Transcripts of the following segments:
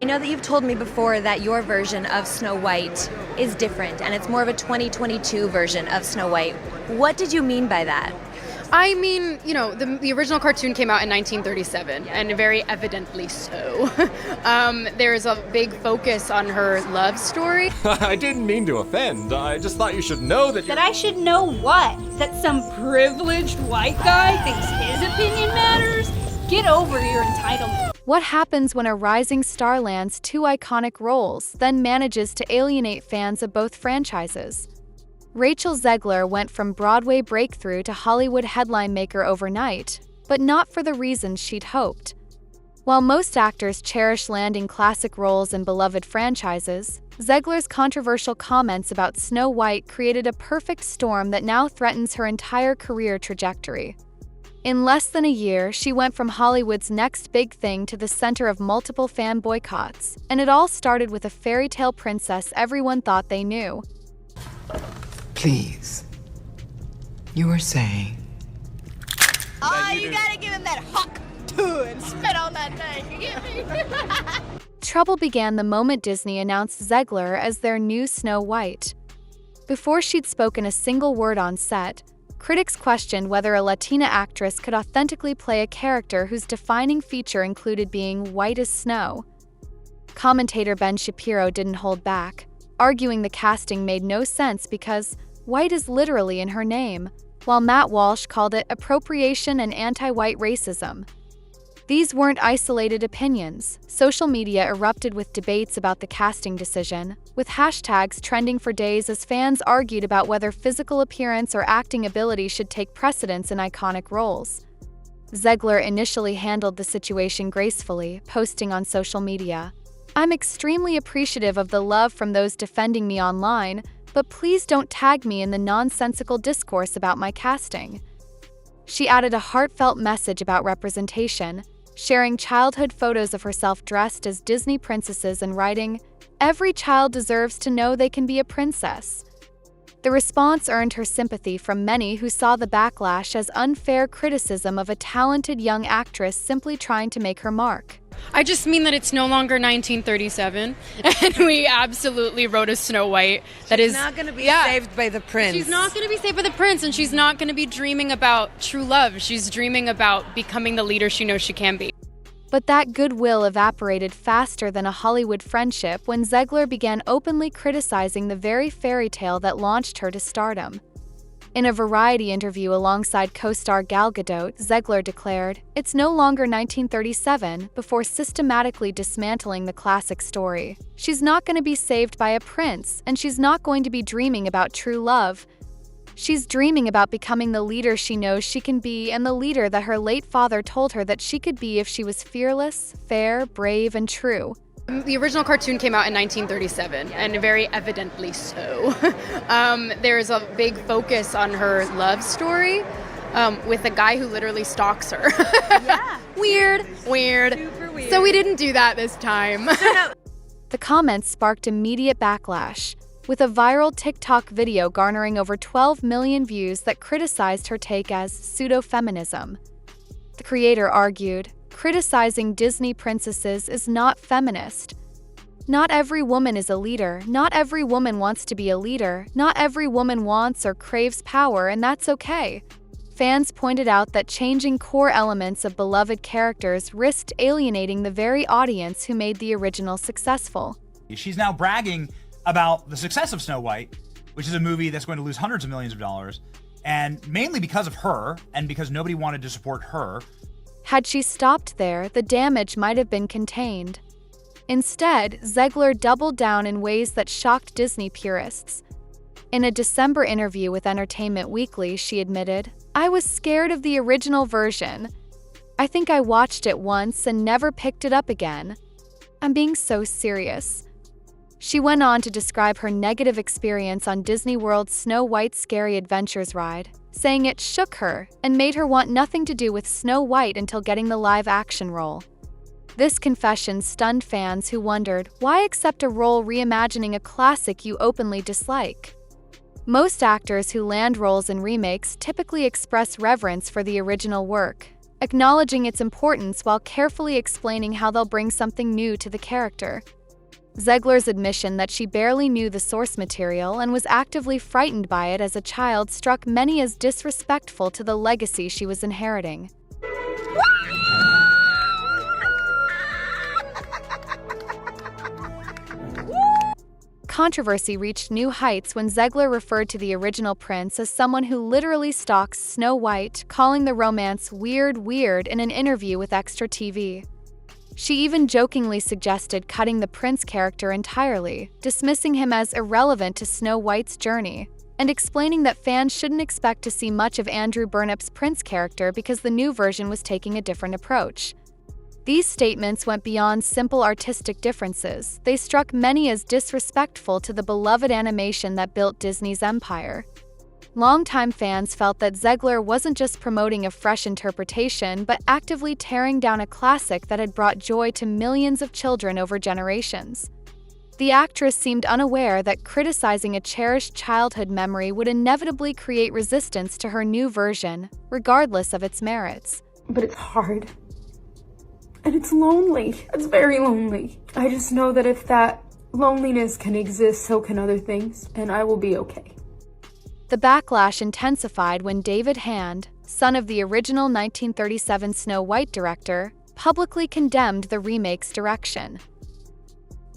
I know that you've told me before that your version of Snow White is different, and it's more of a 2022 version of Snow White. What did you mean by that? I mean, the original cartoon came out in 1937, and very evidently so. There's a big focus on her love story. I didn't mean to offend. I just thought you should know that That I should know what? That some privileged white guy thinks his opinion matters? Get over your entitlement. What happens when a rising star lands two iconic roles, then manages to alienate fans of both franchises? Rachel Zegler went from Broadway breakthrough to Hollywood headline maker overnight, but not for the reasons she'd hoped. While most actors cherish landing classic roles in beloved franchises, Zegler's controversial comments about Snow White created a perfect storm that now threatens her entire career trajectory. In less than a year, she went from Hollywood's next big thing to the center of multiple fan boycotts, and it all started with a fairy tale princess everyone thought they knew. Please. You were saying... Oh, you gotta give him that hawk too and spit on that thing. You get me? Trouble began the moment Disney announced Zegler as their new Snow White. Before she'd spoken a single word on set, critics questioned whether a Latina actress could authentically play a character whose defining feature included being white as snow. Commentator Ben Shapiro didn't hold back, arguing the casting made no sense because white is literally in her name, while Matt Walsh called it appropriation and anti-white racism. These weren't isolated opinions. Social media erupted with debates about the casting decision, with hashtags trending for days as fans argued about whether physical appearance or acting ability should take precedence in iconic roles. Zegler initially handled the situation gracefully, posting on social media, "I'm extremely appreciative of the love from those defending me online, but please don't tag me in the nonsensical discourse about my casting." She added a heartfelt message about representation, sharing childhood photos of herself dressed as Disney princesses and writing, "Every child deserves to know they can be a princess." The response earned her sympathy from many who saw the backlash as unfair criticism of a talented young actress simply trying to make her mark. I just mean that it's no longer 1937, and we absolutely wrote a Snow White that is not going to be saved by the prince. She's not going to be saved by the prince, and she's not going to be dreaming about true love. She's dreaming about becoming the leader she knows she can be. But that goodwill evaporated faster than a Hollywood friendship when Zegler began openly criticizing the very fairy tale that launched her to stardom. In a Variety interview alongside co-star Gal Gadot, Zegler declared, "It's no longer 1937," before systematically dismantling the classic story. She's not going to be saved by a prince, and she's not going to be dreaming about true love. She's dreaming about becoming the leader she knows she can be and the leader that her late father told her that she could be if she was fearless, fair, brave, and true. The original cartoon came out in 1937, and very evidently so. There's a big focus on her love story with a guy who literally stalks her. Yeah. Weird. Super weird. So we didn't do that this time. The comments sparked immediate backlash, with a viral TikTok video garnering over 12 million views that criticized her take as pseudo-feminism. The creator argued, "Criticizing Disney princesses is not feminist. Not every woman is a leader, not every woman wants to be a leader, not every woman wants or craves power, and that's okay." Fans pointed out that changing core elements of beloved characters risked alienating the very audience who made the original successful. She's now bragging about the success of Snow White, which is a movie that's going to lose hundreds of millions of dollars, and mainly because of her, and because nobody wanted to support her. Had she stopped there, the damage might have been contained. Instead, Zegler doubled down in ways that shocked Disney purists. In a December interview with Entertainment Weekly, she admitted, "I was scared of the original version. I think I watched it once and never picked it up again. I'm being so serious." She went on to describe her negative experience on Disney World's Snow White's Scary Adventures ride, saying it shook her and made her want nothing to do with Snow White until getting the live-action role. This confession stunned fans who wondered, why accept a role reimagining a classic you openly dislike? Most actors who land roles in remakes typically express reverence for the original work. acknowledging its importance while carefully explaining how they'll bring something new to the character. Zegler's admission that she barely knew the source material and was actively frightened by it as a child struck many as disrespectful to the legacy she was inheriting. Controversy reached new heights when Zegler referred to the original prince as someone who literally stalks Snow White, calling the romance weird in an interview with Extra TV. She even jokingly suggested cutting the prince character entirely, dismissing him as irrelevant to Snow White's journey, and explaining that fans shouldn't expect to see much of Andrew Burnip's prince character because the new version was taking a different approach. These statements went beyond simple artistic differences. They struck many as disrespectful to the beloved animation that built Disney's empire. Longtime fans felt that Zegler wasn't just promoting a fresh interpretation, but actively tearing down a classic that had brought joy to millions of children over generations. The actress seemed unaware that criticizing a cherished childhood memory would inevitably create resistance to her new version, regardless of its merits. But it's hard. And it's lonely. It's very lonely. I just know that if that loneliness can exist, so can other things, and I will be okay. The backlash intensified when David Hand, son of the original 1937 Snow White director, publicly condemned the remake's direction.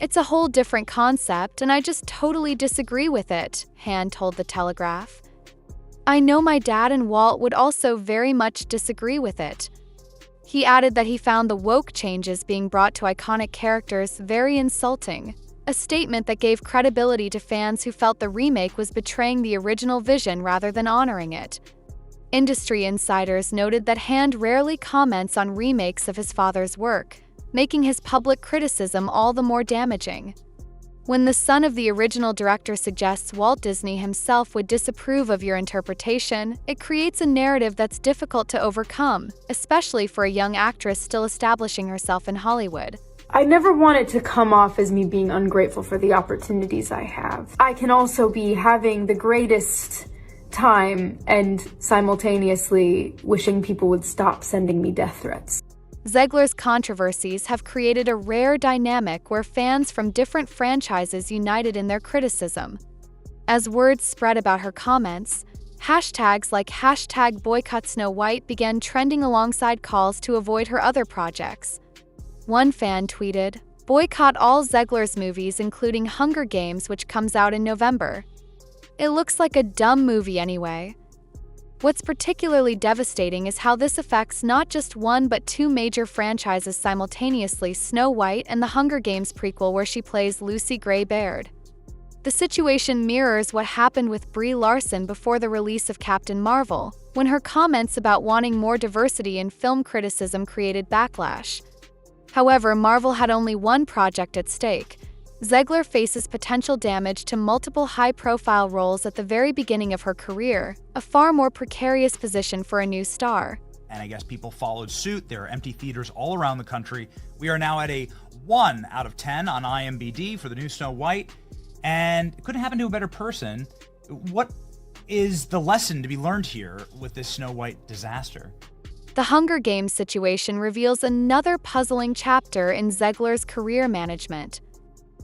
"It's a whole different concept, and I just totally disagree with it," Hand told The Telegraph. "I know my dad and Walt would also very much disagree with it." He added that he found the woke changes being brought to iconic characters very insulting, a statement that gave credibility to fans who felt the remake was betraying the original vision rather than honoring it. Industry insiders noted that Hand rarely comments on remakes of his father's work, making his public criticism all the more damaging. When the son of the original director suggests Walt Disney himself would disapprove of your interpretation, it creates a narrative that's difficult to overcome, especially for a young actress still establishing herself in Hollywood. I never want it to come off as me being ungrateful for the opportunities I have. I can also be having the greatest time and simultaneously wishing people would stop sending me death threats. Zegler's controversies have created a rare dynamic where fans from different franchises united in their criticism. As word spread about her comments, hashtags like #BoycottSnowWhite began trending alongside calls to avoid her other projects. One fan tweeted, "Boycott all Zegler's movies including Hunger Games, which comes out in November. It looks like a dumb movie anyway." What's particularly devastating is how this affects not just one but two major franchises simultaneously, Snow White and the Hunger Games prequel where she plays Lucy Gray Baird. The situation mirrors what happened with Brie Larson before the release of Captain Marvel, when her comments about wanting more diversity in film criticism created backlash. However, Marvel had only one project at stake. Zegler faces potential damage to multiple high-profile roles at the very beginning of her career, a far more precarious position for a new star. And I guess people followed suit. There are empty theaters all around the country. We are now at a 1 out of 10 on IMDb for the new Snow White, and it couldn't happen to a better person. What is the lesson to be learned here with this Snow White disaster? The Hunger Games situation reveals another puzzling chapter in Zegler's career management.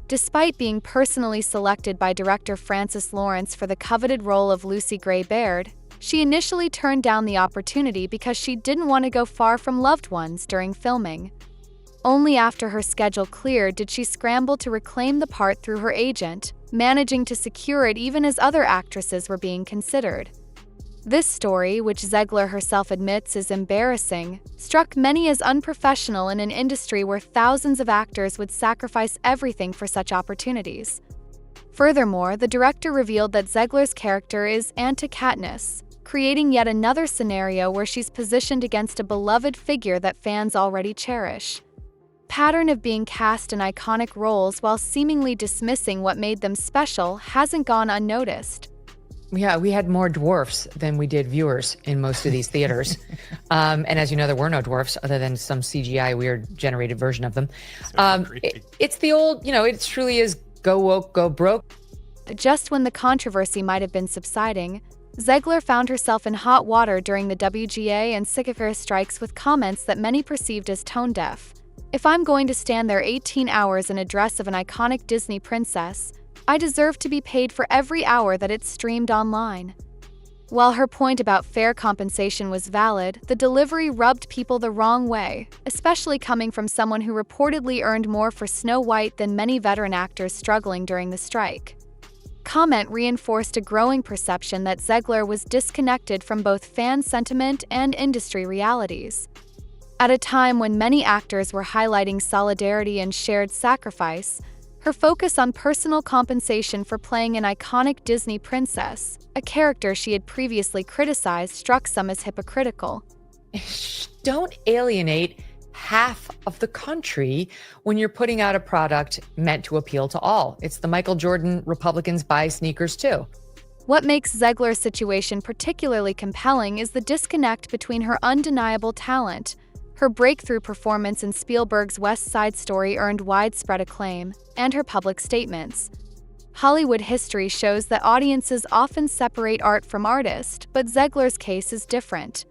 Despite being personally selected by director Francis Lawrence for the coveted role of Lucy Gray Baird, she initially turned down the opportunity because she didn't want to go far from loved ones during filming. Only after her schedule cleared did she scramble to reclaim the part through her agent, managing to secure it even as other actresses were being considered. This story, which Zegler herself admits is embarrassing, struck many as unprofessional in an industry where thousands of actors would sacrifice everything for such opportunities. Furthermore, the director revealed that Zegler's character is anti-Katniss, creating yet another scenario where she's positioned against a beloved figure that fans already cherish. Pattern of being cast in iconic roles while seemingly dismissing what made them special hasn't gone unnoticed. Yeah, we had more dwarfs than we did viewers in most of these theaters. And as you know, there were no dwarfs other than some CGI weird generated version of them. It's the old, it truly is go woke, go broke. Just when the controversy might have been subsiding, Zegler found herself in hot water during the WGA and Zegler strikes with comments that many perceived as tone-deaf. "If I'm going to stand there 18 hours in a dress of an iconic Disney princess, I deserve to be paid for every hour that it's streamed online." While her point about fair compensation was valid, the delivery rubbed people the wrong way, especially coming from someone who reportedly earned more for Snow White than many veteran actors struggling during the strike. Comment reinforced a growing perception that Zegler was disconnected from both fan sentiment and industry realities. At a time when many actors were highlighting solidarity and shared sacrifice, her focus on personal compensation for playing an iconic Disney princess, a character she had previously criticized, struck some as hypocritical. Don't alienate half of the country when you're putting out a product meant to appeal to all. It's the Michael Jordan Republicans buy sneakers too. What makes Zegler's situation particularly compelling is the disconnect between her undeniable talent. Her breakthrough performance in Spielberg's West Side Story earned widespread acclaim, and her public statements. Hollywood history shows that audiences often separate art from artist, but Zegler's case is different.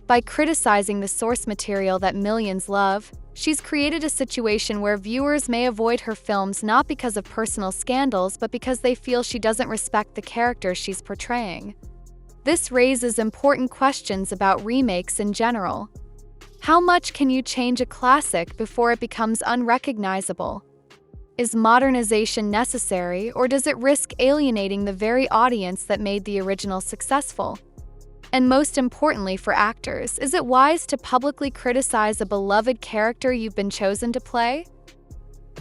By criticizing the source material that millions love, she's created a situation where viewers may avoid her films not because of personal scandals, but because they feel she doesn't respect the character she's portraying. This raises important questions about remakes in general. How much can you change a classic before it becomes unrecognizable? Is modernization necessary, or does it risk alienating the very audience that made the original successful? And most importantly for actors, is it wise to publicly criticize a beloved character you've been chosen to play?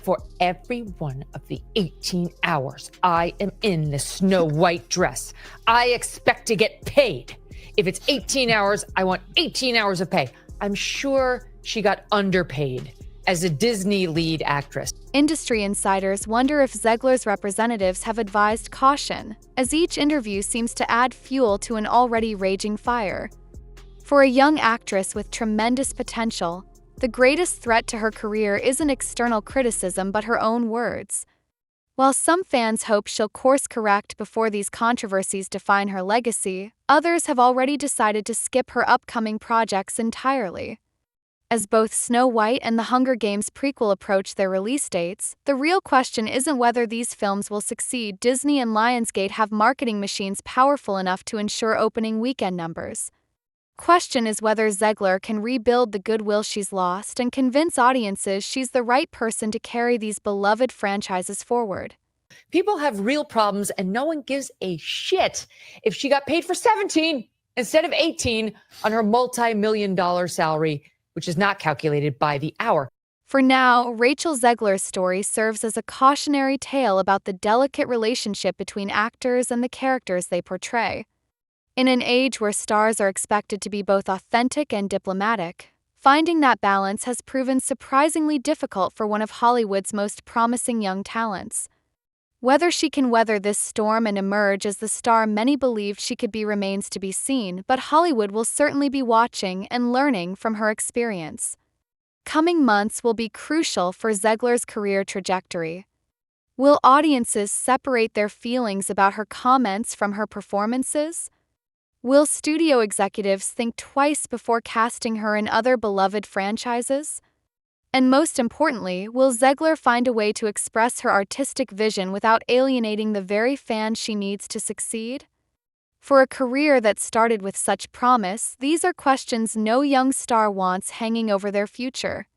For every one of the 18 hours I am in the Snow White dress, I expect to get paid. If it's 18 hours, I want 18 hours of pay. I'm sure she got underpaid as a Disney lead actress. Industry insiders wonder if Zegler's representatives have advised caution, as each interview seems to add fuel to an already raging fire. For a young actress with tremendous potential, the greatest threat to her career isn't external criticism but her own words. While some fans hope she'll course correct before these controversies define her legacy, others have already decided to skip her upcoming projects entirely. As both Snow White and The Hunger Games prequel approach their release dates, the real question isn't whether these films will succeed. Disney and Lionsgate have marketing machines powerful enough to ensure opening weekend numbers. Question is whether Zegler can rebuild the goodwill she's lost and convince audiences she's the right person to carry these beloved franchises forward. People have real problems and no one gives a shit if she got paid for 17 instead of 18 on her multi-million-dollar salary, which is not calculated by the hour. For now, Rachel Zegler's story serves as a cautionary tale about the delicate relationship between actors and the characters they portray. In an age where stars are expected to be both authentic and diplomatic, finding that balance has proven surprisingly difficult for one of Hollywood's most promising young talents. Whether she can weather this storm and emerge as the star many believed she could be remains to be seen, but Hollywood will certainly be watching and learning from her experience. Coming months will be crucial for Zegler's career trajectory. Will audiences separate their feelings about her comments from her performances? Will studio executives think twice before casting her in other beloved franchises? And most importantly, will Zegler find a way to express her artistic vision without alienating the very fans she needs to succeed? For a career that started with such promise, these are questions no young star wants hanging over their future.